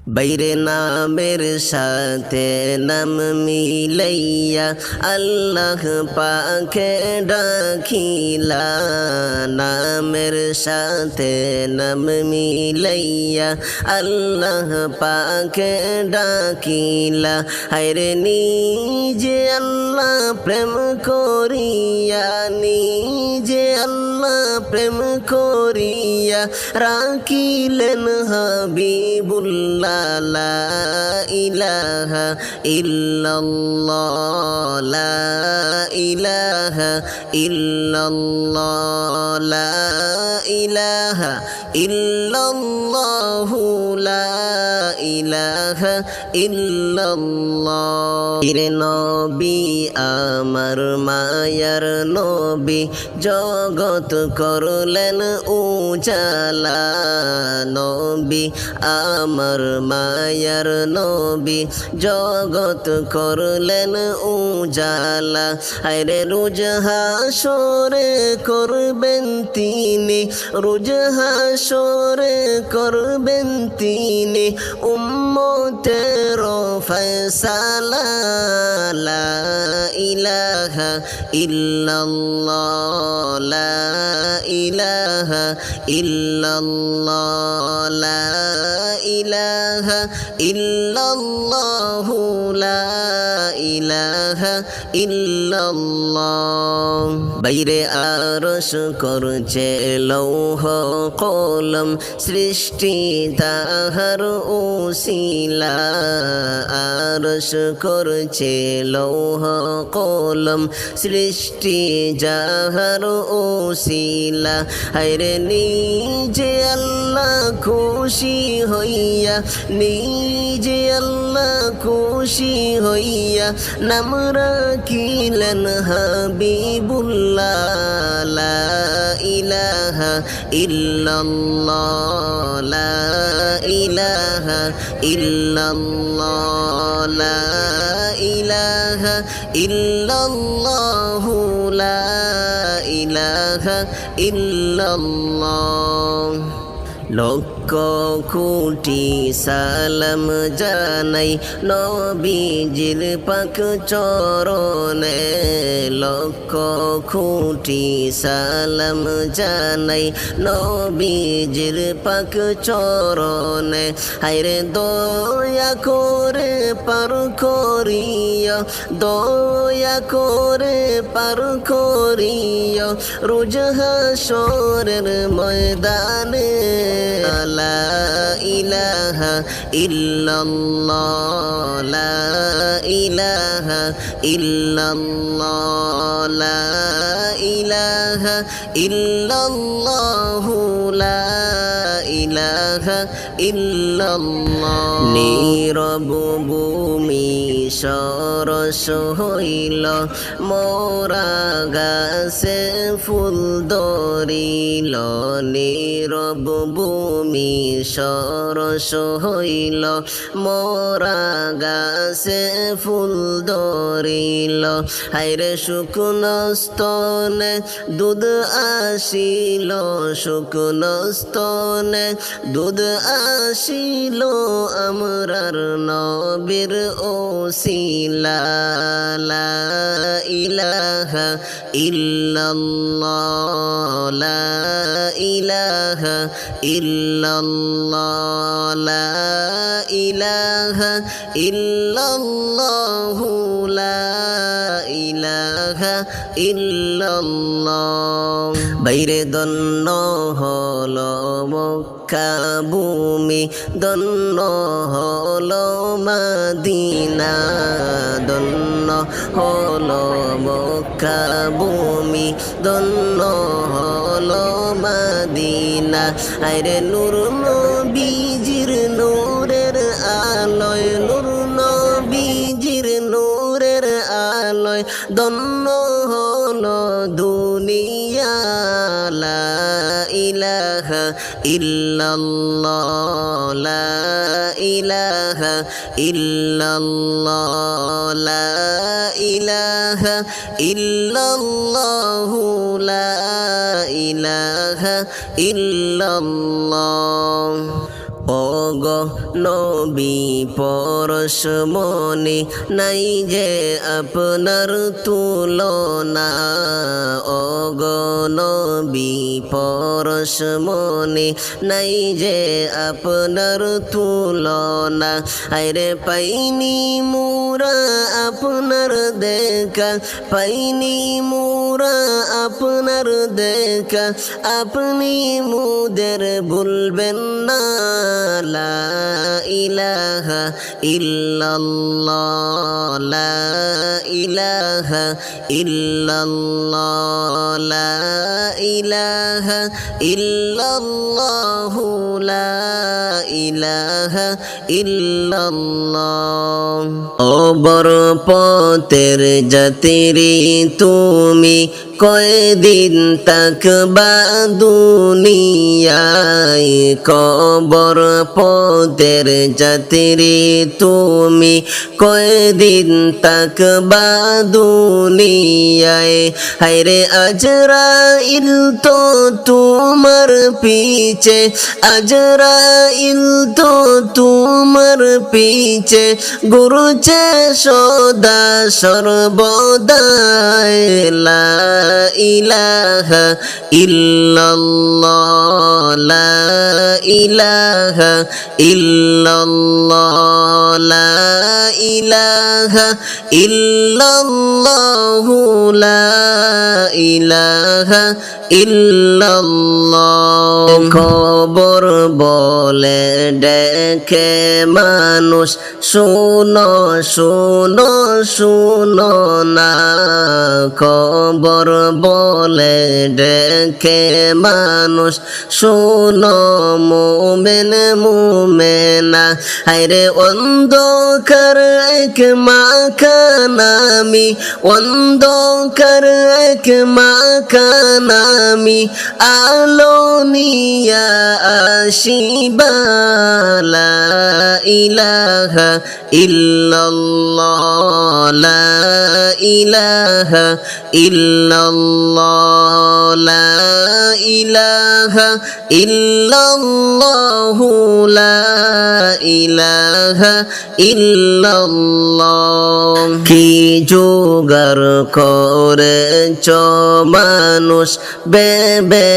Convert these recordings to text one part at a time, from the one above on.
বাইরে নামের সাথে নাম মিলাইয়া আল্লাহ পাকে ডাকিলা, নামের সাথে নাম মিলাইয়া আল্লাহ পাকে ডাকিলা। হায়রে নিজে আল্লাহ প্রেম করিয়া, নিজে আল্লাহ প্রেম করিয়া রাখিলেন হাবিবুল্লাহ। লা ইলাহা ইল্লাল্লাহ, লা ইলাহা ইল্লাল্লাহ, লা ইলাহা ইল্লাল্লাহ, লা ইলাহা ইল্লাল্লাহ। ইরে নবী আমার মায়ার নবী, জগৎ করলেন উজালা। নবী আমার মায়ার নবী, জগৎ করলেন উজালা। হায়রে রোজ হাসরে করবেন তিনি, রোজ হাসরে করবেন তিনি উম্মতের ফয়সালা। লা ইলাহা ইল্লাল্লাহ, লা ইলাহা ইল্লাল্লাহ, লা ইলাহা ইল্লাল্লাহ, লা ইলাহা ইল্লাল্লাহ। বাইরে আরশ করছে লৌহ কলম, সৃষ্টি তাহার ওসিলা। আরশ করছে লৌহ কলম, সৃষ্টি যাহার ওসিলা। হায়রে নিজে আল্লাহ খুশি হইয়া, নিজে আল্লাহ খুশি হইয়া নাম রাখিলেন হাবিবুল্লাহ। লা ইলাহা ইল্লাল্লাহ, লা ইলাহা ইল্লাল্লাহ, লা ইলাহা ইল্লাল্লাহ, লা ইলাহা ইল্লাল্লাহ। লক্ষ কোটি সালাম জানাই নবীজির পাক চরণে, লক্ষ কোটি সালাম জানাই নবীজির পাক চরণে। হায়রে দয়া করে পার করিয়া, দয়া করে পার করিয়া রোজ হাসরের ময়দানে। লা ইলাহা ইল্লাল্লাহ, লা ইলাহা ইল্লাল্লাহ, লা ইলাহা ইল্লাল্লাহ, লা ইলাহা ইল্লাল্লাহ। নীরব ভূমি সরস হইল, মোরা গাছে ফুল ধরিল। নীরব ভূমি সরস হইল, মোরা গাছে ফুল ধরিল। হায়রে শুকনো স্তনে দুধ আসিল, শুকনো স্তনে দুধ আসিল আমরার নবীর ওসিলা। লা ইলাহা ইল্লাল্লাহ, লা ইলাহা ইল্লাল্লাহ, লা ইলাহা ইল্লাল্লাহ, লা ইলাহা ইল্লাল্লাহ। বাইরে দন্ন হল মক্কা ভূমি, দন্ন হল মদিনা। দন্ন হল মক্কা ভূমি, দন্ন হল মদিনা। আরে নূর নবীজির নূরের আলোয়, নূর নবীজির নূরের আলোয় দন্ন হলো দুনিয়া। লা ইলাহা ইল্লাল্লাহ, লা ইলাহা ইল্লাল্লাহ, লা ইলাহা ইল্লাল্লাহ, লা ইলাহা ইল্লাল্লাহ। ওগো নবী পরশমণি নাই যে আপনার তুলনা ওগো নবী পরশমণি নাই যে আপনার তুলনা আরে পাইনি মোরা আপনার দেখা পাইনি মোরা আপনার দেখা আপনি মুদের ভুলবেন না লা ইলাহা ইল্লাল্লাহ লা ইলাহা ইল্লাল্লাহ লা ইলাহা ইল্লাল্লাহু লা ইলাহা ইল্লাল্লাহ ওবর পথের যাত্রী তুমি কয়দিন তাকবা দুনিয়ায় কবর পথের যাত্রী তুমি কয়দিন তাকবা দুনিয়ায় হায়রে আজরাইল তো তোমার পিছে আজরাইল তো তোমার পিছে ঘুরছে সদা সর্বদা লা ইলাহা ইল্লাল্লাহ লা ইলাহা ইল্লাল্লাহ লা ইলাহা ইল্লাল্লাহু লা ইলাহা ইল্লাল্লাহ খবর বলে ডেকে মানুষ শুনো শুনো শুনো না খবর বলে ডেকে মানুষ শুনো মুমিন মুমিনা হায়রে অন্ধকার এক মাখানামি অন্ধকার এক মাখানামি আলো নিয়া আসিবা লা ইলাহা ইল্লাল্লাহ লা ইলাহা ইল্লাল্লাহ লা ইলাহা ইল্লাল্লাহু লা ইলাহা ইল্লাল্লাহ কি জোগাড় করেছ মানুষ বেবে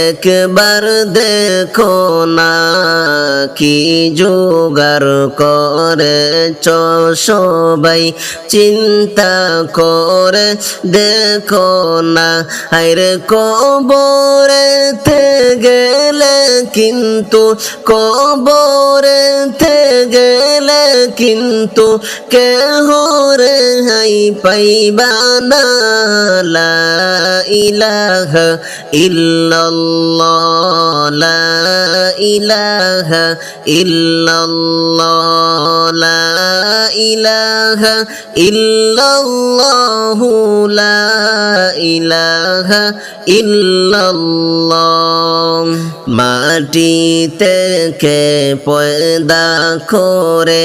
একবার দেখো না কি জোগাড় করেছ সবাই চিন্তা করে দেখো না হায়রে কবরেতে গেলে কিন্তু কবরেতে গেলে কিন্তু কেহ রেহাই পাইবা না লা ইলাহা ইল্লাল্লাহ লা ইলাহা ইল্লাল্লাহ লা ইলাহা ইল্লাল্লাহু লা ইলাহা ইল্লাল্লাহ মাটি থেকে পয়দা করে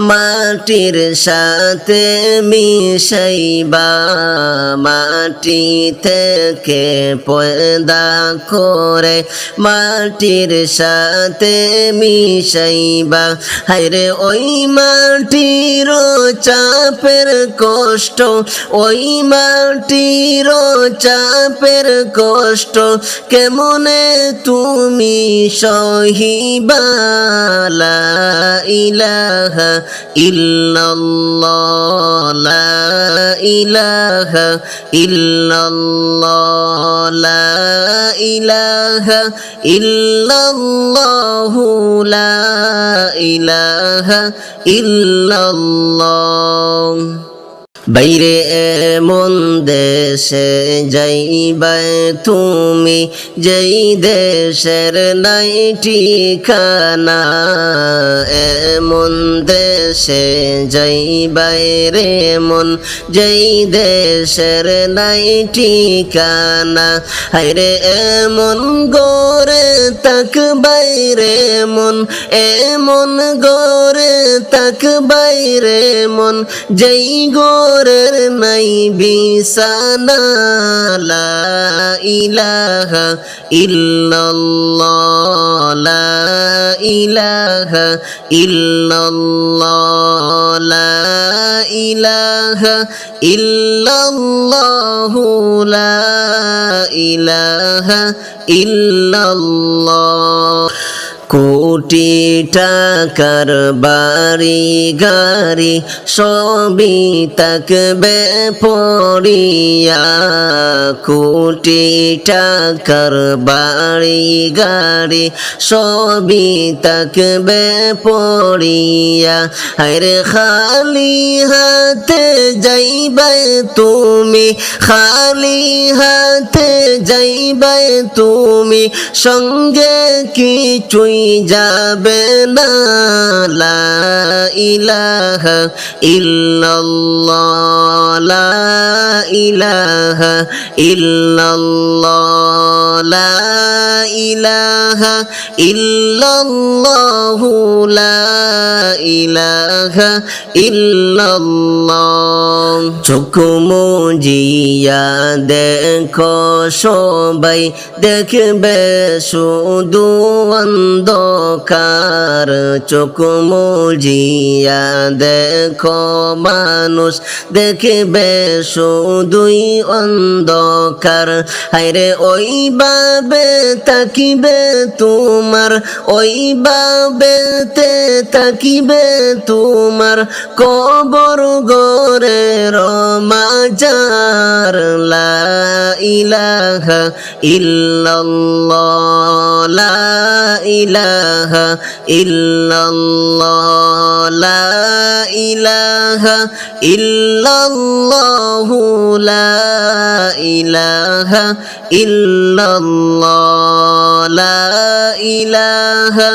মাটির সাথে মিশাইবা মাটি থেকে পয়দা করে মাটির সাথে মিশাইবা হায়রে ওই মাটির চাপের কষ্ট ওই মাটির চাপের কষ্ট কেমনে তুমি সহিবা লা ইলাহা ইল্লাল্লাহ লা ইলাহা ইল্লাল্লাহ লা ইলাহা ইল্লাল্লাহু লা ইলাহা ইল্লাল্লাহ বাইরে এমন দেশে যাইবাই তুমি যেই দেশের নাই ঠিকানা এমন দেশে যাইবাই রে মন যেই দেশের নাই ঠিকানা হায়রে এমন গোরে তাকবাই রে মন এমন গোরে তাকবাইরে মন যেই গোরের নাই বিছানা লা ইলাহা ইল্লাল্লাহ লা ইলাহা ইল্লাল্লাহ লা ইলাহা ইল্লাল্লাহ লা ইলাহা ইল্লাল্লাহ কোটি টাকার বাড়ি গাড়ি সবই থাকবে পড়িয়া কোটি টাকার বাড়ি গাড়ি সবই থাকবে পড়িয়া আরে খালি হাতে যাইবে তুমি খালি হাতে যাইবে তুমি সঙ্গে কিছুই যাবে না লা ইলাহা ইল্লাল্লাহ লা ইলাহা ইল্লাল্লাহ লা ইলাহা ইল্লাল্লাহ লা ইলাহা ইল্লাল্লাহ চোখ মুজিয়া দেখো সবাই দেখবে শুধু অন্ধকার চোখ মুজিয়া দেখো মানুষ দেখবে শুধুই অন্ধকার হায়রে ওই বাবে তাকিবে তোমার ওই বাবেতে তাকিবে তোমার কবর গরে রমাজার লা ইলাহা ইল্লাল্লাহ লা ইলাহা ইল্লাল্লাহ লা ইলাহা ইল্লাল্লাহ লা ইলাহা ইল্লাল্লাহ লা ইলাহা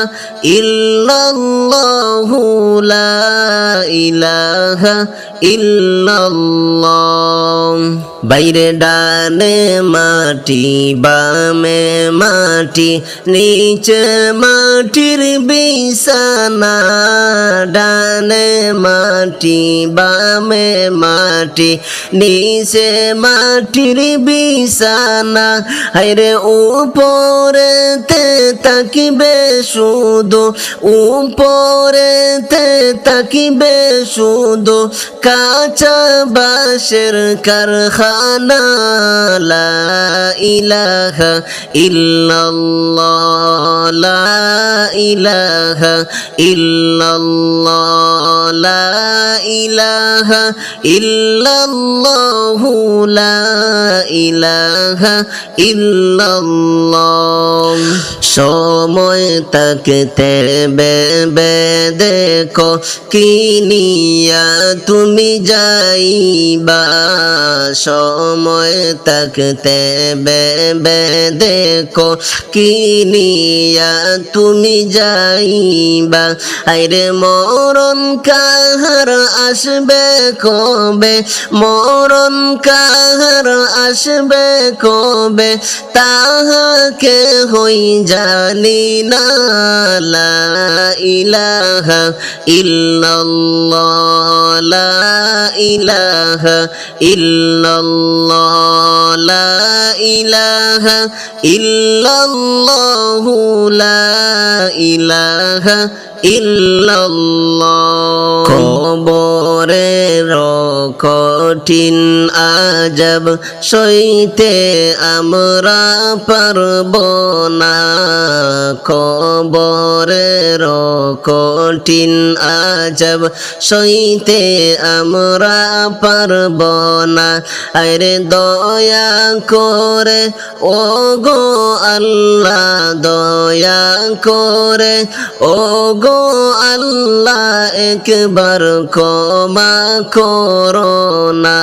ইল্লাল্লাহ লা ইলাহা ইল্লাল্লাহ বাইরে ডানে মাটি বামে মাটি নিচে মাটির বিছানা ডানে মাটি বামে মাটি নিচে মাটির বিছানা হায়রে উপরেতে তাকিবে শুধু উপরেতে তাকিবে শুধু কাঁচা বাঁশের কারখানা লা ইলাহা ইল্লাল্লাহ লা ইলাহা ইল্লাল্লাহ লা ইলাহা ইল্লাল্লাহ লা ইলাহা ইল্লাল্লাহ সময় থাকতে বেবে দেখো কিনিয়া তুমি যাইবা সময় থাকতে বেবে দেখো কিনিয়া তুমি যাইবা আইরে মরণ কাহার আসবে কবে মরণ কাহার আসবে কবে তাহাকে হই জানি না লা ইলাহা ইল্লাল্লাহ লা ইলাহা ইল্লাল্লাহ লা ইলাহা ইল্লাল্লাহ লা ইলাহা ইল্লাল্লাহ কবরের কঠিন আযাব সইতে আমরা পারব না কবরের কঠিন আযাব সইতে আমরা পারব না আরে দয়া করে ও গো আল্লাহ দয়া করে ও গো আল্লাহ একবার ক্ষমা করো না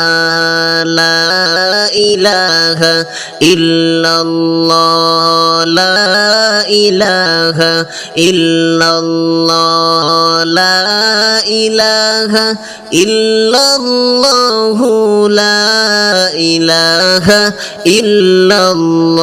লা ইলাহা ইল্লাল্লাহ লা ইলাহা ইল্লাল্লাহ লা ইলাহা ইল্লাল্লাহ লা ইলাহা ইল্লাল্লাহ